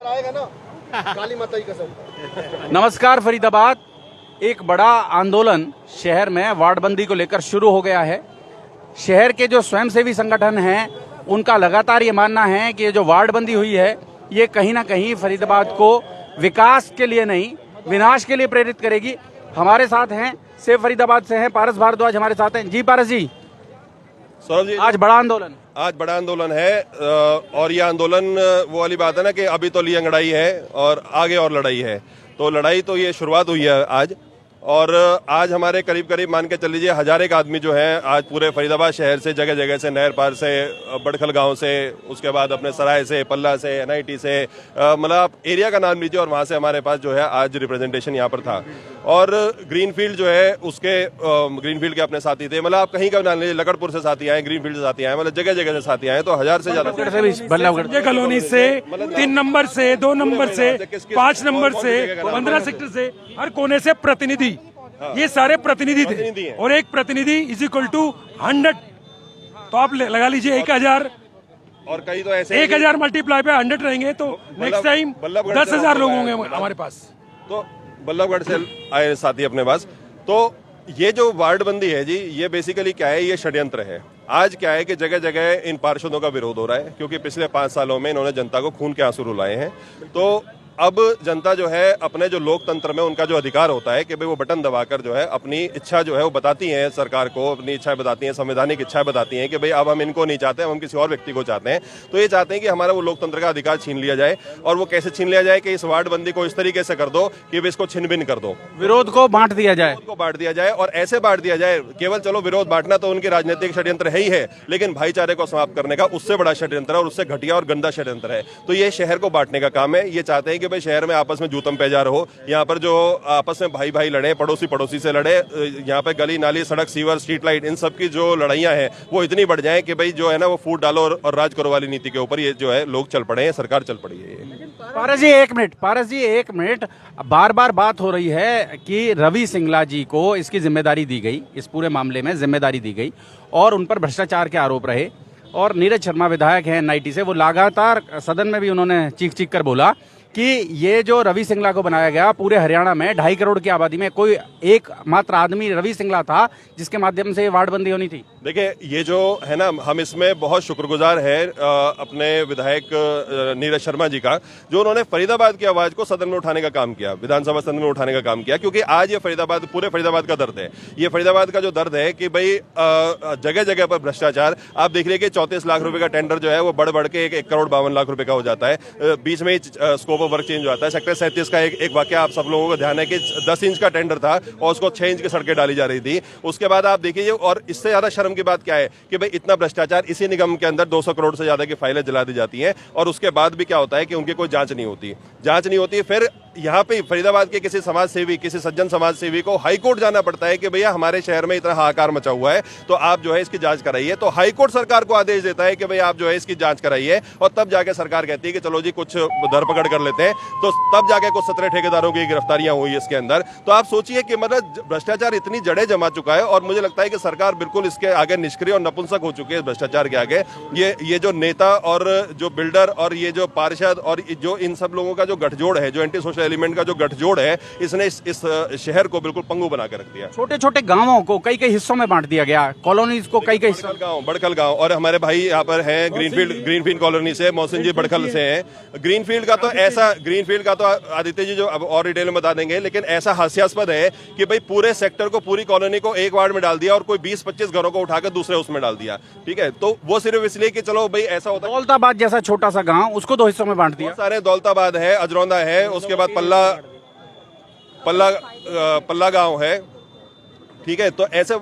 आएगा ना काली माता की कसम। नमस्कार फरीदाबाद। एक बड़ा आंदोलन शहर में वार्डबंदी को लेकर शुरू हो गया है। शहर के जो स्वयंसेवी संगठन हैं उनका लगातार ये मानना है कि ये जो वार्डबंदी हुई है ये कहीं ना कहीं फरीदाबाद को विकास के लिए नहीं विनाश के लिए प्रेरित करेगी। हमारे साथ हैं सेव फरीदाबाद से हैं पारस भारद्वाज हमारे साथ हैं। जी पारस जी, सौरभ जी, आज बड़ा आंदोलन है और ये आंदोलन वो वाली बात है ना कि अभी तो ली अंगड़ाई है और आगे और लड़ाई है। तो लड़ाई तो ये शुरुआत हुई है आज, और आज हमारे करीब करीब मान के चल लीजिए 1000 एक आदमी जो हैं आज पूरे फरीदाबाद शहर से जगह जगह से, नहर पार से, बड़खल गांव से, उसके बाद अपने सराय से, पल्ला से, एनआईटी से, मतलब आप एरिया का नाम लीजिए, और वहां से हमारे पास जो है आज रिप्रेजेंटेशन यहाँ पर था। और ग्रीनफील्ड जो है उसके ग्रीनफील्ड के अपने साथी थे, मतलब आप कहीं का नाम लीजिए, लकड़पुर से साथी आए, ग्रीनफील्ड से साथी आए, मतलब जगह जगह से साथी आए। तो 1000 से ज्यादा संजय कॉलोनी से, 3 नंबर से, 2 नंबर से, 5 नंबर से, 15 सेक्टर से, हर कोने से प्रतिनिधि, ये सारे प्रतिनिधि थे। और एक प्रतिनिधि इज इक्वल टू 100, तो आप लगा लीजिए 1000, और कई तो ऐसे 1000 मल्टीप्लाई पे 100 रहेंगे तो नेक्स्ट टाइम 10,000 लोग होंगे हमारे पास। तो बल्लभगढ़ से आए साथी अपने पास। तो ये जो वार्डबंदी है जी, ये बेसिकली क्या है, ये षड्यंत्र है। आज क्या है कि जगह जगह इन पार्षदों का विरोध हो रहा है, क्योंकि पिछले 5 सालों में इन्होंने जनता को खून के आंसू रुलाए हैं। तो अब जनता जो है अपने जो लोकतंत्र में उनका जो अधिकार होता है कि भाई वो बटन दबाकर जो है अपनी इच्छा जो है वो बताती हैं सरकार को, अपनी इच्छाएं बताती हैं, संवैधानिक इच्छाएं बताती हैं कि भाई अब हम इनको नहीं चाहते, हम किसी और व्यक्ति को चाहते हैं। तो ये चाहते हैं कि हमारा वो लोकतंत्र का अधिकार छीन लिया जाए। और वो कैसे छीन लिया जाए कि इस वार्डबंदी को इस तरीके से कर दो कि इसको छिन भिन कर दो, विरोध को बांट दिया जाए, और ऐसे बांट दिया जाए। केवल चलो विरोध बांटना तो उनकी राजनीतिक षड्यंत्र है ही है, लेकिन भाईचारे को समाप्त करने का उससे बड़ा षड्यंत्र है और उससे घटिया और गंदा षड्यंत्र है। तो ये शहर को बांटने का काम है। ये चाहते हैं कि भाई शहर में आपस में जूतम पेजार हो, यहाँ पर जो आपस में भाई भाई लड़े, पड़ोसी पड़ोसी से लड़े, यहाँ पे गली नाली, सड़क, सीवर, स्ट्रीट लाइट, इन सब की जो लड़ाइयाँ हैं वो इतनी बढ़ जाएं कि भाई जो है ना वो फूट डालो और राज करो वाली नीति के ऊपर ये जो है लोग चल पड़े हैं, सरकार चल पड़ी है। पारस जी एक मिनट, बार बार बात हो रही है कि रवि सिंगला जी को इसकी जिम्मेदारी दी गई, इस पूरे मामले में जिम्मेदारी दी गई और उन पर भ्रष्टाचार के आरोप रहे। और नीरज शर्मा विधायक हैं एनआईटी से, वो लगातार सदन में भी उन्होंने चीख चीख कर बोला कि ये जो रवि सिंगला को बनाया गया, पूरे हरियाणा में 2.5 करोड़ की आबादी में कोई एक मात्र आदमी रवि सिंगला था जिसके माध्यम से ये वार्डबंदी होनी थी। देखिए, ये जो है ना, हम इसमें बहुत शुक्रगुजार है अपने विधायक नीरज शर्मा जी का, जो उन्होंने फरीदाबाद की आवाज को सदन में उठाने का काम किया, विधानसभा सदन में उठाने का काम किया। क्योंकि आज ये फरीदाबाद, पूरे फरीदाबाद का दर्द है। ये फरीदाबाद का जो दर्द है कि भाई जगह जगह पर भ्रष्टाचार। आप देख रहे कि 34 लाख रुपए का टेंडर जो है वो बढ़ के 1 करोड़ 52 लाख रुपए का हो जाता है। बीच में स्कोप ऑफ वर्क चेंज हो जाता है। सेक्टर 37 का एक वाकया आप सब लोगों को ध्यान है कि 10 इंच का टेंडर था और उसको 6 इंच की सड़कें डाली जा रही थी। उसके बाद आप देखिए, और इससे ज्यादा शर्म की बात क्या है कि भाई इतना भ्रष्टाचार, इसी निगम के अंदर 200 करोड़ से ज्यादा की फाइलें जला दी जाती हैं और उसके बाद भी क्या होता है कि उनकी कोई जांच नहीं होती। फिर यहाँ पे फरीदाबाद के किसी समाज सेवी, किसी सज्जन समाज सेवी को हाईकोर्ट जाना पड़ता है कि भैया हमारे शहर में इतना हाहाकार मचा हुआ है, तो आप जो है इसकी जांच कराइए। तो हाईकोर्ट सरकार को आदेश देता है कि भाई आप जो है इसकी जांच कराइए, और तब जाके सरकार कहती है कि चलो जी कुछ धरपकड़ कर लेते हैं। तो तब जाके कुछ 17 ठेकेदारों की गिरफ्तारियां हुई इसके अंदर। तो आप सोचिए कि मतलब भ्रष्टाचार इतनी जड़ें जमा चुका है, और मुझे लगता है कि सरकार बिल्कुल इसके आगे निष्क्रिय और नपुंसक हो चुकी है भ्रष्टाचार के आगे। ये जो नेता और जो बिल्डर और ये जो पार्षद और जो इन सब लोगों का जो गठजोड़ है, जो एंटी सोशल एलिमेंट का जो गठजोड़ है, इसने इस शहर को बिल्कुल पंगु बना के रख दिया। छोटे छोटे गांवों को कई हिस्सों में बांट दिया गया, कॉलोनीज को कई बड़खल गांव, और हमारे भाई यहाँ पर हैं ग्रीनफील्ड कॉलोनी से, मोहसिन जी बड़खल से हैं। ग्रीनफील्ड का तो आदित्य जी जो अब और डिटेल में बता देंगे, लेकिन ऐसा हास्यास्पद है कि भाई पूरे सेक्टर को, पूरी कॉलोनी को एक वार्ड में डाल दिया और कोई 20-25 घरों को उठाकर दूसरे उसमें डाल दिया। ठीक है, तो वो सिर्फ इसलिए कि चलो भाई ऐसा होता है। दौलताबाद जैसा छोटा सा गांव, उसको 2 हिस्सों में बांट दिया। सारे दौलताबाद है, अजरौंदा है, उसके बाद पल्ला गांव है। ठीक है, तो ऐसे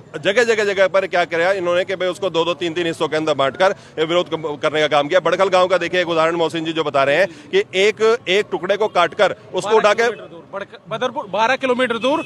जगह पर क्या किया इन्होंने कि भाई उसको 2-2, 3-3 हिस्सों के अंदर बांटकर विरोध करने का काम किया। बड़खल गांव का देखिए एक उदाहरण मोहसिन जी जो बता रहे हैं कि एक टुकड़े को काटकर उसको उठा के बदरपुर 12 किलोमीटर दूर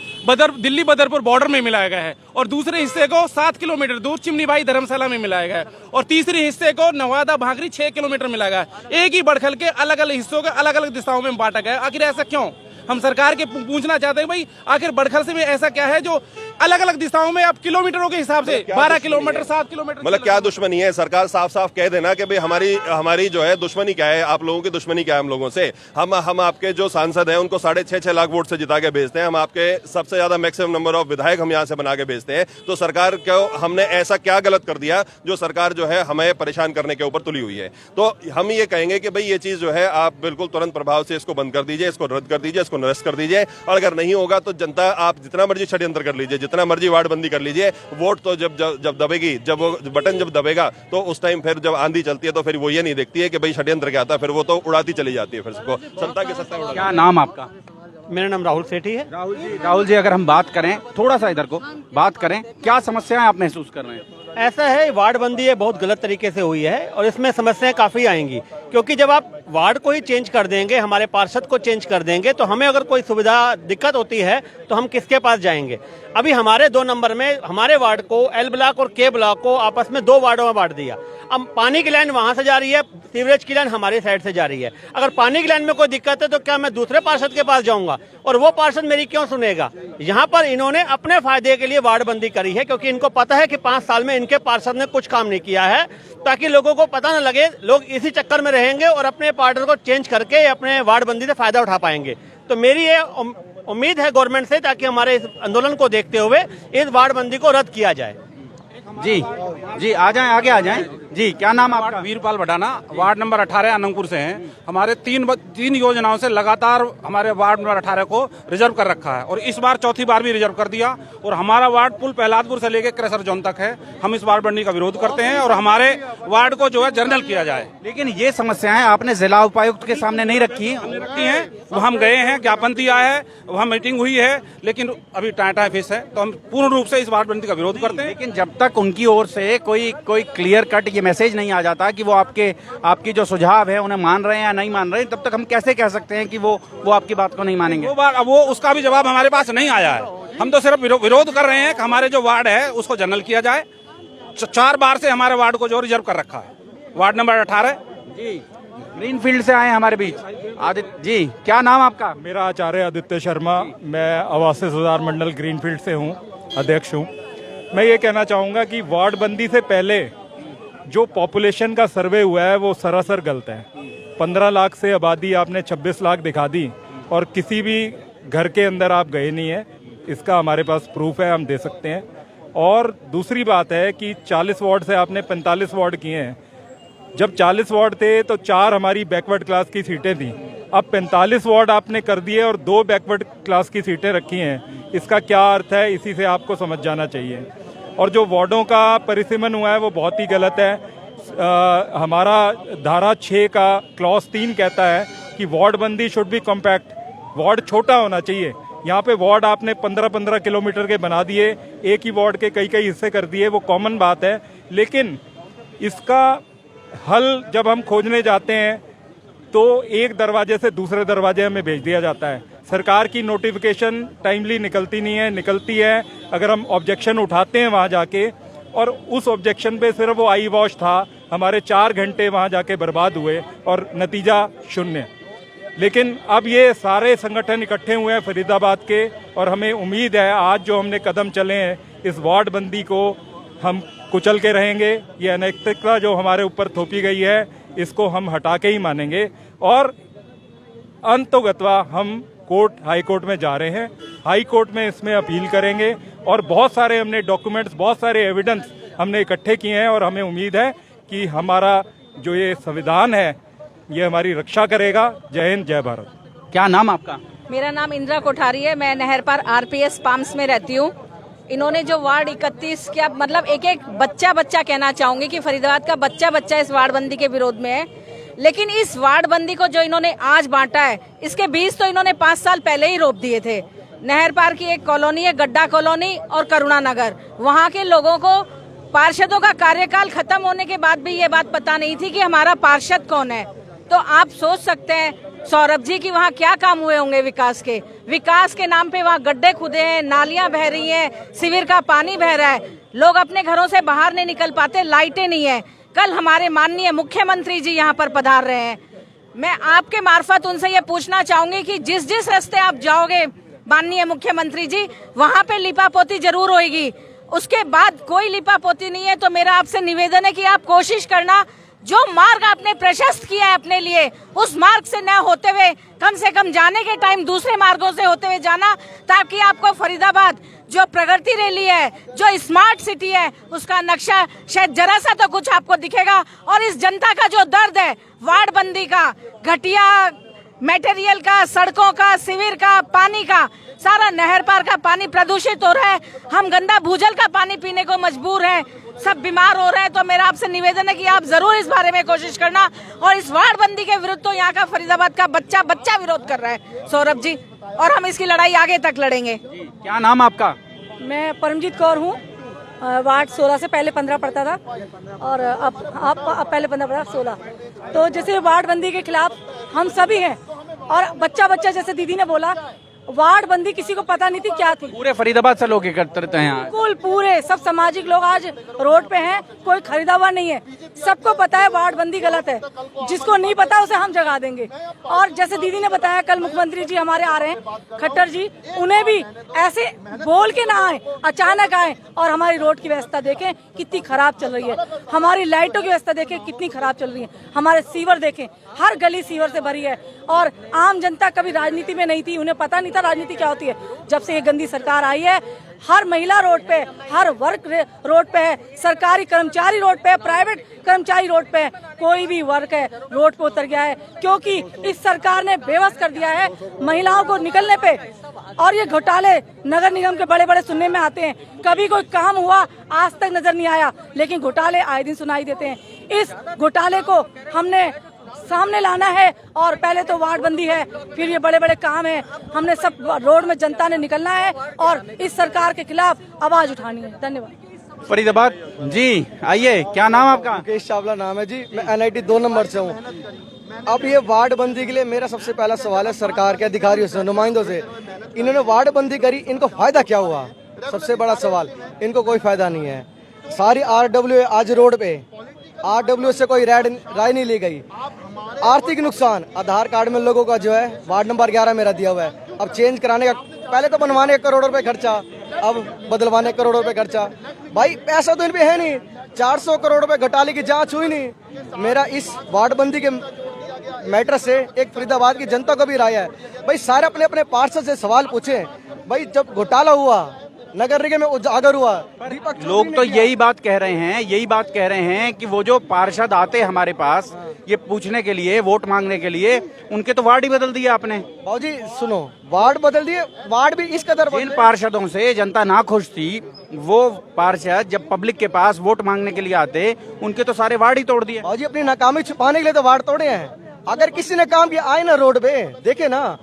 दिल्ली बदरपुर बॉर्डर में मिलाया गया है, और दूसरे हिस्से को 7 किलोमीटर दूर चिमनी भाई धर्मशाला में मिलाया गया है, और तीसरे हिस्से को नवादा भांगरी 6 किलोमीटर मिलाया गया है। एक ही बड़खल के अलग अलग हिस्सों के अलग अलग दिशाओं में बांटा गया है। आखिर ऐसा क्यों? हम सरकार के पूछना चाहते हैं भाई आखिर बड़खल से में ऐसा क्या है जो अलग अलग दिशाओं में आप किलोमीटरों के हिसाब से 12 किलोमीटर 7 किलोमीटर। मतलब क्या दुश्मनी है? सरकार साफ साफ कह देना कि भाई हमारी जो है दुश्मनी क्या है, आप लोगों की दुश्मनी क्या है हम लोगों से। हम आपके जो सांसद हैं उनको 6.5 लाख वोट से जिता के भेजते हैं, हम आपके सबसे ज्यादा मैक्सिमम नंबर ऑफ विधायक हम यहाँ से बना के भेजते हैं। तो सरकार को हमने ऐसा क्या गलत कर दिया जो सरकार जो है हमें परेशान करने के ऊपर तुली हुई है? तो हम ये कहेंगे कि भाई ये चीज जो है आप बिल्कुल तुरंत प्रभाव से इसको बंद कर दीजिए, इसको रद्द कर दीजिए, इसको निरस्त कर दीजिए। और अगर नहीं होगा तो जनता, आप जितना मर्जी षड्यंत्र कर लीजिए, जितना मर्जी वार्डबंदी कर लीजिए, वोट तो जब दबेगी, जब वो बटन जब दबेगा तो उस टाइम फिर जब आंधी चलती है तो फिर वो ये नहीं देखती है कि भाई षड्यंत्र क्या था, फिर वो तो उड़ाती चली जाती है, फिर सबको सत्ता की सत्ता उड़ा। क्या नाम आपका? मेरा नाम राहुल सेठी है। राहुल जी, अगर हम बात करें, थोड़ा सा इधर को बात करें, क्या समस्याएं आप महसूस कर रहे हैं? ऐसा है, वार्डबंदी ये बहुत गलत तरीके से हुई है और इसमें समस्याएं काफ़ी आएंगी, क्योंकि जब आप वार्ड को ही चेंज कर देंगे, हमारे पार्षद को चेंज कर देंगे, तो हमें अगर कोई सुविधा दिक्कत होती है तो हम किसके पास जाएंगे? अभी हमारे 2 नंबर में हमारे वार्ड को एल ब्लॉक और के ब्लॉक को आपस में 2 वार्डों में बांट दिया। अब पानी की लाइन वहां से जा रही है, सीवरेज की लाइन हमारी साइड से जा रही है। अगर पानी की लाइन में कोई दिक्कत है तो क्या मैं दूसरे पार्षद के पास जाऊंगा और वो पार्षद मेरी क्यों सुनेगा? यहाँ पर इन्होंने अपने फायदे के लिए वार्डबंदी करी है, क्योंकि इनको पता है कि 5 साल में इनके पार्षद ने कुछ काम नहीं किया है, ताकि लोगों को पता न लगे, लोग इसी चक्कर में रहेंगे और अपने पार्टनर को चेंज करके अपने वार्डबंदी से फायदा उठा पाएंगे। तो मेरी ये उम्मीद है गवर्नमेंट से, ताकि हमारे इस आंदोलन को देखते हुए इस वार्डबंदी को रद्द किया जाए। जी आ जाएं, आगे आ जाएं। जी, क्या नाम आपका? वीरपाल भटाना, वार्ड नंबर 18 आनंदपुर से हैं। हमारे तीन योजनाओं से लगातार हमारे वार्ड नंबर 18 को रिजर्व कर रखा है और इस बार चौथी बार भी रिजर्व कर दिया। और हमारा वार्ड पुल प्रहलादपुर से लेकर क्रेसर जोन तक है। हम इस वार्डबंदी का विरोध करते हैं और हमारे वार्ड को जो है जर्नल किया जाए। लेकिन ये समस्याएं आपने जिला उपायुक्त के सामने नहीं रखी? हमने रखी हैं, वो हम गए हैं, ज्ञापन दिया है, वहाँ मीटिंग हुई है, लेकिन अभी टाटा फिस है। तो हम पूर्ण रूप से इस वार्डबंदी का विरोध करते हैं। लेकिन जब तक उनकी ओर से कोई क्लियर कट ये मैसेज नहीं आ जाता कि वो आपकी जो सुझाव है उन्हें मान रहे हैं या नहीं मान रहे हैं, तब तक हम कैसे कह सकते हैं कि वो आपकी बात को नहीं मानेंगे? वो उसका भी जवाब हमारे पास नहीं आया है। हम तो सिर्फ विरोध कर रहे हैं कि हमारे जो वार्ड है उसको जनरल किया जाए। 4 बार से हमारे वार्ड को जो रिजर्व कर रखा है, वार्ड नंबर 18। जी, ग्रीनफील्ड से आए हमारे बीच आदित्य जी, क्या नाम आपका? मेरा आचार्य आदित्य शर्मा, मैं आवासीय सुधार मंडल ग्रीनफील्ड से हूँ, अध्यक्ष हूँ। मैं ये कहना चाहूँगा कि वार्डबंदी से पहले जो पॉपुलेशन का सर्वे हुआ है वो सरासर गलत है। 15 लाख से आबादी आपने 26 लाख दिखा दी और किसी भी घर के अंदर आप गए नहीं है। इसका हमारे पास प्रूफ है, हम दे सकते हैं। और दूसरी बात है कि 40 वार्ड से आपने 45 वार्ड किए हैं। जब 40 वार्ड थे तो 4 हमारी बैकवर्ड क्लास की सीटें थी, अब 45 वार्ड आपने कर दिए और 2 बैकवर्ड क्लास की सीटें रखी हैं। इसका क्या अर्थ है, इसी से आपको समझ जाना चाहिए। और जो वार्डों का परिसीमन हुआ है वो बहुत ही गलत है। हमारा धारा 6 का क्लॉज 3 कहता है कि वार्डबंदी शुड बी कॉम्पैक्ट, वार्ड छोटा होना चाहिए। यहाँ पे वार्ड आपने 15-15 किलोमीटर के बना दिए, एक ही वार्ड के कई हिस्से कर दिए, वो कॉमन बात है। लेकिन इसका हल जब हम खोजने जाते हैं तो एक दरवाजे से दूसरे दरवाजे हमें भेज दिया जाता है। सरकार की नोटिफिकेशन टाइमली निकलती है अगर हम ऑब्जेक्शन उठाते हैं वहाँ जाके, और उस ऑब्जेक्शन पे सिर्फ वो आई वॉश था, हमारे 4 घंटे वहाँ जाके बर्बाद हुए और नतीजा 0। लेकिन अब ये सारे संगठन इकट्ठे हुए हैं फरीदाबाद के, और हमें उम्मीद है आज जो हमने कदम चले हैं इस वार्डबंदी को हम कुचल के रहेंगे। ये अनैतिकता जो हमारे ऊपर थोपी गई है इसको हम हटा के ही मानेंगे। और अंतोगत्वा हम हाई कोर्ट में जा रहे हैं, हाई कोर्ट में इसमें अपील करेंगे। और बहुत सारे हमने डॉक्यूमेंट्स, बहुत सारे एविडेंस हमने इकट्ठे किए हैं और हमें उम्मीद है कि हमारा जो ये संविधान है ये हमारी रक्षा करेगा। जय हिंद, जय भारत। क्या नाम आपका? मेरा नाम इंदिरा कोठारी है, मैं नहर पार RPS पाम्स में रहती हूँ। इन्होंने जो वार्ड 31 क्या मतलब एक बच्चा कहना चाहूंगी कि फरीदाबाद का बच्चा इस वार्डबंदी के विरोध में है। लेकिन इस वार्डबंदी को जो इन्होंने आज बांटा है, इसके बीज तो इन्होंने 5 साल पहले ही रोप दिए थे। नहर पार की एक कॉलोनी है गड्ढा कॉलोनी और करुणा नगर, वहाँ के लोगों को पार्षदों का कार्यकाल खत्म होने के बाद भी ये बात पता नहीं थी कि हमारा पार्षद कौन है। तो आप सोच सकते हैं सौरभ जी की वहाँ क्या काम हुए होंगे विकास के नाम पे। वहाँ गड्ढे खुदे हैं, नालियां बह रही हैं, सीवर का पानी बह रहा है, लोग अपने घरों से बाहर नहीं निकल पाते, लाइटें नहीं है। कल हमारे माननीय मुख्यमंत्री जी यहाँ पर पधार रहे हैं। मैं आपके मार्फत उनसे ये पूछना चाहूंगी कि जिस रास्ते आप जाओगे माननीय मुख्यमंत्री जी, वहाँ पे लिपापोती जरूर होगी, उसके बाद कोई लिपापोती नहीं है। तो मेरा आपसे निवेदन है कि आप कोशिश करना, जो मार्ग आपने प्रशस्त किया है अपने लिए, उस मार्ग से न होते हुए कम से कम जाने के टाइम दूसरे मार्गों से होते हुए जाना, ताकि आपको फरीदाबाद जो प्रगति रैली है, जो स्मार्ट सिटी है, उसका नक्शा शायद जरा सा तो कुछ आपको दिखेगा। और इस जनता का जो दर्द है वार्ड बंदी का, घटिया मटेरियल का, सड़कों का, सीवर का, पानी का, सारा नहर पार का पानी प्रदूषित हो रहा है, हम गंदा भूजल का पानी पीने को मजबूर हैं, सब बीमार हो रहे हैं। तो मेरा आपसे निवेदन है कि आप जरूर इस बारे में कोशिश करना। और इस वार्ड बंदी के विरुद्ध तो यहाँ का फरीदाबाद का बच्चा बच्चा विरोध कर रहा है सौरभ जी, और हम इसकी लड़ाई आगे तक लड़ेंगे। क्या नाम आपका? मैं परमजीत कौर हूँ, वार्ड 16 से पहले 15 पढ़ता था, और अब पहले 15 पढ़ा 16। तो जैसे वार्ड बंदी के खिलाफ हम सभी हैं, और बच्चा बच्चा जैसे दीदी ने बोला, वार्ड बंदी किसी को पता नहीं थी क्या थी। पूरे फरीदाबाद से लोग एकत्रित हैं यहाँ। बिल्कुल पूरे सब सामाजिक लोग आज रोड पे हैं, कोई खरीदा हुआ नहीं है, सबको पता है वार्ड बंदी गलत है, जिसको नहीं पता उसे हम जगा देंगे। और जैसे दीदी ने बताया, कल मुख्यमंत्री जी हमारे आ रहे हैं, खट्टर जी, उन्हें भी ऐसे बोल के ना आए, अचानक आए और हमारी रोड की व्यवस्था देखें कितनी खराब चल रही है, हमारी लाइटों की व्यवस्था देखें कितनी खराब चल रही है, हमारे सीवर देखें, हर गली सीवर से भरी है। और आम जनता कभी राजनीति में नहीं थी, उन्हें पता नहीं था राजनीति क्या होती है। जब से ये गंदी सरकार आई है, हर महिला रोड पे, हर वर्ग रोड पे है, सरकारी कर्मचारी रोड पे है, प्राइवेट कर्मचारी रोड पे है, कोई भी वर्ग है रोड पे उतर गया है, क्योंकि इस सरकार ने बेबस कर दिया है महिलाओं को निकलने पे। और ये घोटाले नगर निगम के बड़े बड़े सुनने में आते हैं, कभी कोई काम हुआ आज तक नजर नहीं आया, लेकिन घोटाले आए दिन सुनाई देते हैं। इस घोटाले को हमने सामने लाना है, और पहले तो वार्ड बंदी है, फिर ये बड़े बड़े काम है, हमने सब रोड में जनता ने निकलना है और इस सरकार के खिलाफ आवाज उठानी है। धन्यवाद। फरीदाबाद जी, आइए, क्या नाम आपका? मुकेश चावला नाम है जी, मैं NIT 2 नंबर से हूँ। अब ये वार्ड बंदी के लिए मेरा सबसे पहला सवाल है सरकार के अधिकारियों से, नुमाइंदों से, इन्होंने वार्ड बंदी करी, इनको फायदा क्या हुआ? सबसे बड़ा सवाल, इनको कोई फायदा नहीं है। सारी RWA आज रोड पे, RWA से कोई राय नहीं ली गई। आर्थिक नुकसान, आधार कार्ड में लोगों का जो है वार्ड नंबर 11 मेरा दिया हुआ है, अब चेंज कराने का, पहले तो बनवाने का करोड़ों रुपए खर्चा, अब बदलवाने करोड़ों रुपए खर्चा। भाई पैसा तो इन पे है नहीं, 400 करोड़ रुपए घोटाले की जांच हुई नहीं। मेरा इस वार्ड बंदी के मैटर से एक फरीदाबाद की जनता को भी राय है, भाई सारे अपने अपने पार्षद से सवाल पूछे। भाई जब घोटाला हुआ, नगर निगम में उजागर हुआ, लोग तो यही बात कह रहे हैं कि वो जो पार्षद आते हमारे पास ये पूछने के लिए, वोट मांगने के लिए, उनके तो वार्ड ही बदल दिया आपने। बाबूजी सुनो, वार्ड बदल दिए, वार्ड भी इस कदर जिन पार्षदों से जनता ना खुश थी, वो पार्षद जब पब्लिक के पास वोट मांगने के लिए आते, उनके तो सारे वार्ड ही तोड़ दिए। बाबूजी अपनी नाकामी छुपाने के लिए तो वार्ड तोड़े हैं। अगर किसी ने काम किया, आए ना रोड पे देखे ना,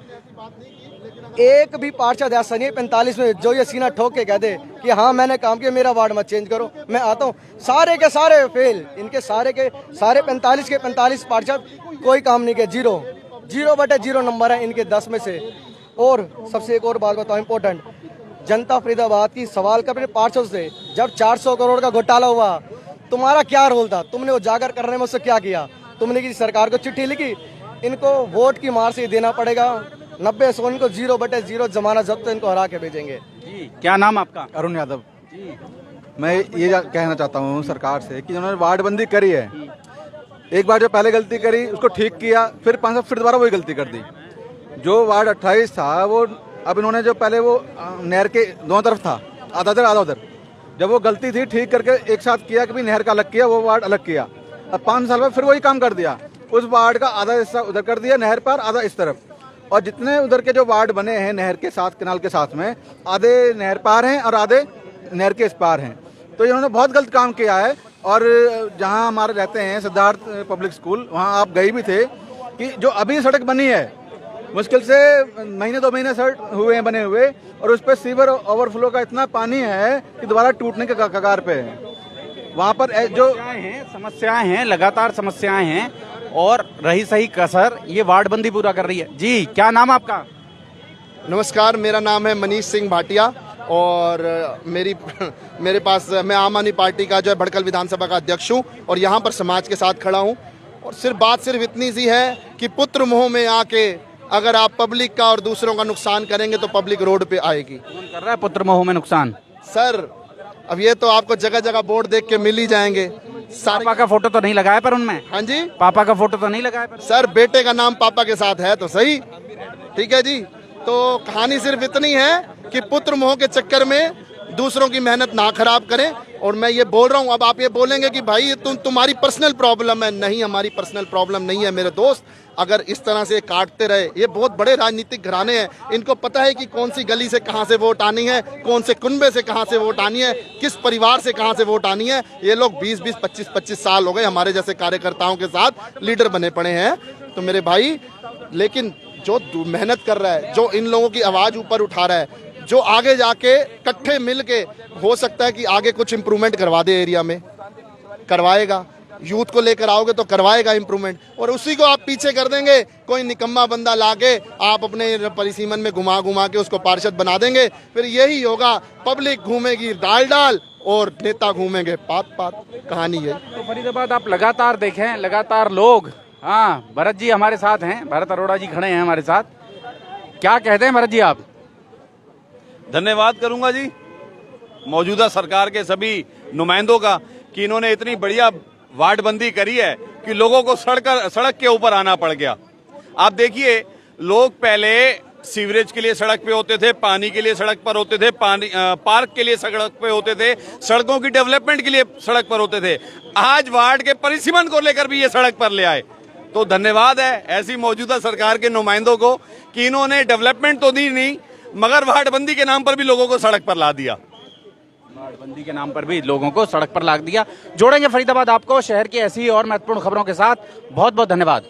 एक भी पार्षद ऐसा नहीं 45 में जो ये सीना ठोक के कह दे कि हाँ मैंने काम किया, मेरा वार्ड मत चेंज करो, मैं आता हूँ। सारे के सारे फेल, इनके सारे के सारे 45 के 45 पार्षद कोई काम नहीं किया, 0/0 नंबर है इनके 10 में से। और सबसे एक और बात बताओ इम्पोर्टेंट, जनता फरीदाबाद की सवाल कर अपने पार्षद से, जब 400 करोड़ का घोटाला हुआ, तुम्हारा क्या रोल था? तुमने उजागर करने में उससे क्या किया? तुमने किसी सरकार को चिट्ठी लिखी? इनको वोट की मार से देना पड़ेगा 90-100, इनको 0/0 जमाना जब्त, इनको हरा के भेजेंगे। क्या नाम आपका? अरुण यादव। मैं ये कहना चाहता हूँ सरकार से कि उन्होंने वार्ड बंदी करी है, एक बार जो पहले गलती करी उसको ठीक किया, फिर 5 साल फिर दोबारा वही गलती कर दी। जो वार्ड 28 था वो अब इन्होंने जो पहले वो नहर के दोनों तरफ था, आधा उधर आधा उधर, जब वो गलती थी ठीक करके एक साथ किया कि भी नहर का अलग किया, वो वार्ड अलग किया। अब 5 साल में फिर वही काम कर दिया, उस वार्ड का आधा हिस्सा उधर कर दिया नहर पर, आधा इस तरफ। और जितने उधर के जो वार्ड बने हैं नहर के साथ, कैनाल के साथ में, आधे नहर पार हैं और आधे नहर के इस पार हैं। तो इन्होंने बहुत गलत काम किया है। और जहां हमारे रहते हैं सिद्धार्थ पब्लिक स्कूल, वहां आप गई भी थे कि जो अभी सड़क बनी है, मुश्किल से महीने 2 महीने सड़क हुए हैं बने हुए, और उस पर सीवर ओवरफ्लो का इतना पानी है कि दोबारा टूटने के कगार पे है। वहाँ पर जो समस्याएं हैं, लगातार समस्याएं हैं, और रही सही कसर ये वार्ड बंदी पूरा कर रही है। जी, क्या नाम आपका? नमस्कार, मेरा नाम है मनीष सिंह भाटिया, और मेरे पास, मैं आम आदमी पार्टी का जो है भड़कल विधानसभा का अध्यक्ष हूँ, और यहाँ पर समाज के साथ खड़ा हूँ। और बात सिर्फ इतनी सी है कि पुत्र मोह में आके अगर आप पब्लिक का और दूसरों का नुकसान करेंगे तो पब्लिक रोड पे आएगी। कौन कर रहा है पुत्र मोह में नुकसान? सर अब ये तो आपको जगह जगह बोर्ड देख के मिल ही जाएंगे। पापा का फोटो तो नहीं लगाया पर उनमें? हाँ जी, पापा का फोटो तो नहीं लगाया पर? सर बेटे का नाम पापा के साथ है तो सही, ठीक है जी। तो कहानी सिर्फ इतनी है कि पुत्र मोह के चक्कर में दूसरों की मेहनत ना खराब करें। और मैं ये बोल रहा हूँ, अब आप ये बोलेंगे कि भाई तुम्हारी पर्सनल प्रॉब्लम है। नहीं, हमारी पर्सनल प्रॉब्लम नहीं है मेरे दोस्त। अगर इस तरह से काटते रहे, ये बहुत बड़े राजनीतिक घराने हैं, इनको पता है कि कौन सी गली से कहां से वोट आनी है, कौन से कुनबे से कहां से वोट आनी है, किस परिवार से कहां से वोट आनी है। ये लोग 20-20, 25-25 साल हो गए हमारे जैसे कार्यकर्ताओं के साथ लीडर बने पड़े हैं। तो मेरे भाई, लेकिन जो मेहनत कर रहा है, जो इन लोगों की आवाज ऊपर उठा रहा है, जो आगे जाके इकट्ठे मिल के हो सकता है कि आगे कुछ इंप्रूवमेंट करवा दे एरिया में, करवाएगा। यूथ को लेकर आओगे तो करवाएगा इंप्रूवमेंट। और उसी को आप पीछे कर देंगे, कोई निकम्मा बंदा लाके आप अपने परिसीमन में घुमा घुमा के उसको पार्षद बना देंगे। फिर यही होगा, पब्लिक घूमेगी डाल डाल और नेता घूमेंगे पात पात। कहानी है। तो फरीदाबाद आप लगातार देखें, लगातार लोग, हाँ भरत जी हमारे साथ हैं, भरत अरोड़ा जी खड़े हैं हमारे साथ। क्या कहते हैं भरत जी आप? धन्यवाद करूंगा जी मौजूदा सरकार के सभी नुमाइंदों का कि इन्होंने इतनी बढ़िया वार्डबंदी करी है कि लोगों को सड़क के ऊपर आना पड़ गया। आप देखिए, लोग पहले सीवरेज के लिए सड़क पे होते थे, पानी के लिए सड़क पर होते थे, पार्क के लिए सड़क पे होते थे, सड़कों की डेवलपमेंट के लिए सड़क पर होते थे। आज वार्ड के परिसीमन को लेकर भी ये सड़क पर ले आए। तो धन्यवाद है ऐसी मौजूदा सरकार के नुमाइंदों को कि इन्होंने डेवलपमेंट तो दी नहीं, मगर वार्डबंदी के नाम पर भी लोगों को सड़क पर ला दिया। वार्डबंदी के नाम पर भी लोगों को सड़क पर ला दिया। जोड़ेंगे फरीदाबाद आपको शहर की ऐसी और महत्वपूर्ण खबरों के साथ। बहुत बहुत धन्यवाद।